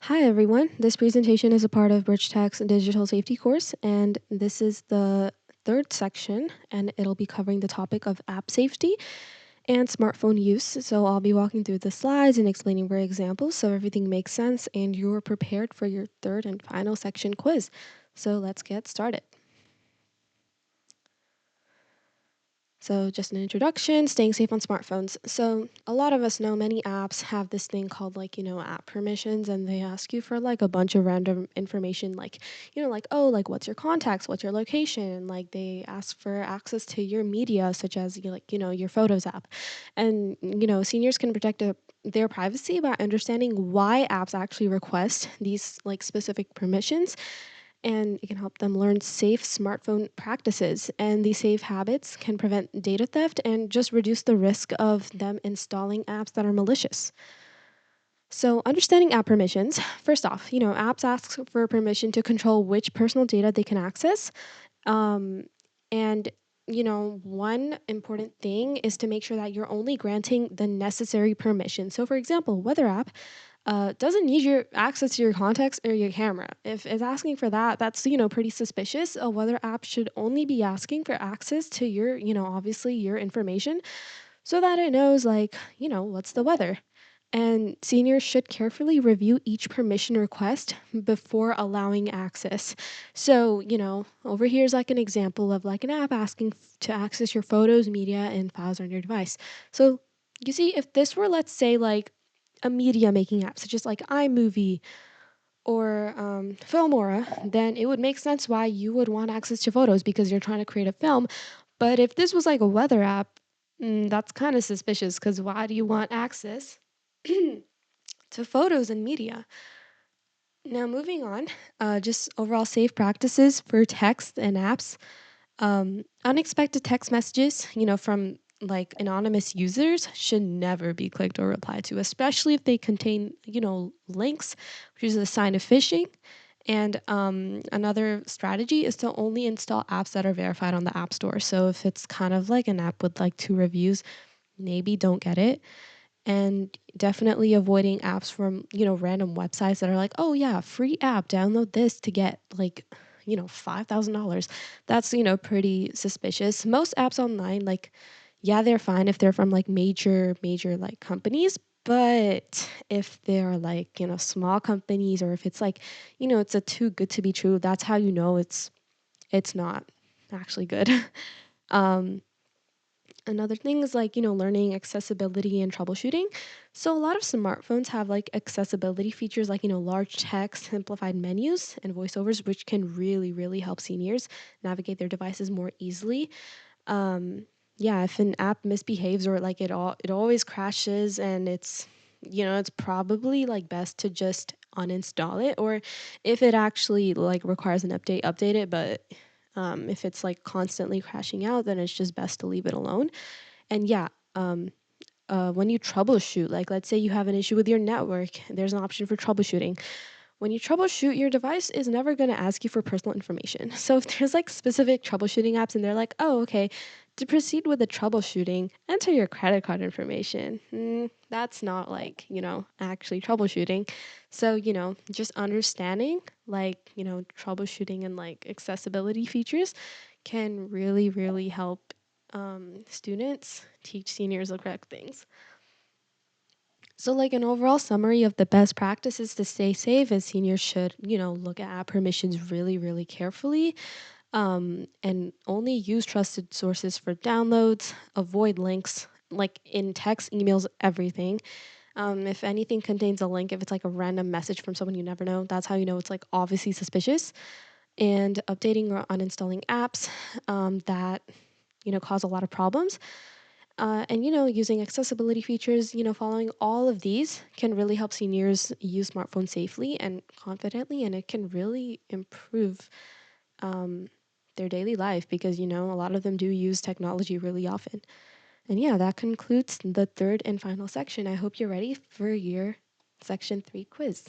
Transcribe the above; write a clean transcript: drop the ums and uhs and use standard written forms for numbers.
Hi everyone, this presentation is a part of BridgeTech's digital safety course, and this is the third section, and it'll be covering the topic of app safety and smartphone use. So I'll be walking through the slides and explaining for examples so everything makes sense and you're prepared for your third and final section quiz. So let's get started. So just an introduction, staying safe on smartphones. So a lot of us know many apps have this thing called app permissions, and they ask you for like a bunch of random information like like what's your contacts, what's your location, like they ask for access to your media such as your Photos app. And seniors can protect their privacy by understanding why apps actually request these like specific permissions, and it can help them learn safe smartphone practices. And these safe habits can prevent data theft and just reduce the risk of them installing apps that are malicious. So, understanding app permissions, first off, apps ask for permission to control which personal data they can access. Um, and one important thing is to make sure that you're only granting the necessary permission. So, for example, Weather app doesn't need your access to your contacts or your camera. If it's asking for that, that's pretty suspicious. A weather app should only be asking for access to your, obviously your information, so that it knows what's the weather. And seniors should carefully review each permission request before allowing access. So, over here is like an example of like an app asking to access your photos, media, and files on your device. So, you see, if this were, let's say, like a media making app, such as like iMovie or Filmora, then it would make sense why you would want access to photos because you're trying to create a film. But if this was like a weather app, that's kind of suspicious because why do you want access to photos and media? Now, moving on, just overall safe practices for text and apps. Unexpected text messages, from like anonymous users should never be clicked or replied to, especially if they contain, links, which is a sign of phishing. And another strategy is to only install apps that are verified on the App Store. So if it's kind of like an app with like 2 reviews, maybe don't get it. And definitely avoiding apps from, random websites that are like, oh yeah, free app, download this to get like, $5,000. That's, pretty suspicious. Most apps online, like, yeah, they're fine if they're from like major like companies. But if they're like, small companies, or if it's like, it's a too good to be true, that's how you know it's not actually good. um, Another thing is like, learning accessibility and troubleshooting. So a lot of smartphones have like accessibility features like, large text, simplified menus, and voiceovers, which can really help seniors navigate their devices more easily. Um, yeah, if an app misbehaves or like it always crashes and it's probably like best to just uninstall it, or if it actually like requires an update it. But if it's like constantly crashing out, then it's just best to leave it alone. And yeah, um, when you troubleshoot, like let's say you have an issue with your network, there's an option for troubleshooting. When you troubleshoot, your device is never going to ask you for personal information. So if there's like specific troubleshooting apps and they're like, oh, okay, to proceed with the troubleshooting, enter your credit card information. That's not like, actually troubleshooting. So, just understanding like, troubleshooting and like accessibility features can really help students teach seniors the correct things. So, like an overall summary of the best practices to stay safe is seniors should, look at app permissions really carefully, and only use trusted sources for downloads, avoid links like in text, emails, everything. If anything contains a link, if it's like a random message from someone you never know, that's how you know it's like obviously suspicious. And updating or uninstalling apps that, cause a lot of problems. And using accessibility features, following all of these can really help seniors use smartphones safely and confidently, and it can really improve um, their daily life because a lot of them do use technology really often. And yeah, that concludes the third and final section. I hope you're ready for your section 3 quiz.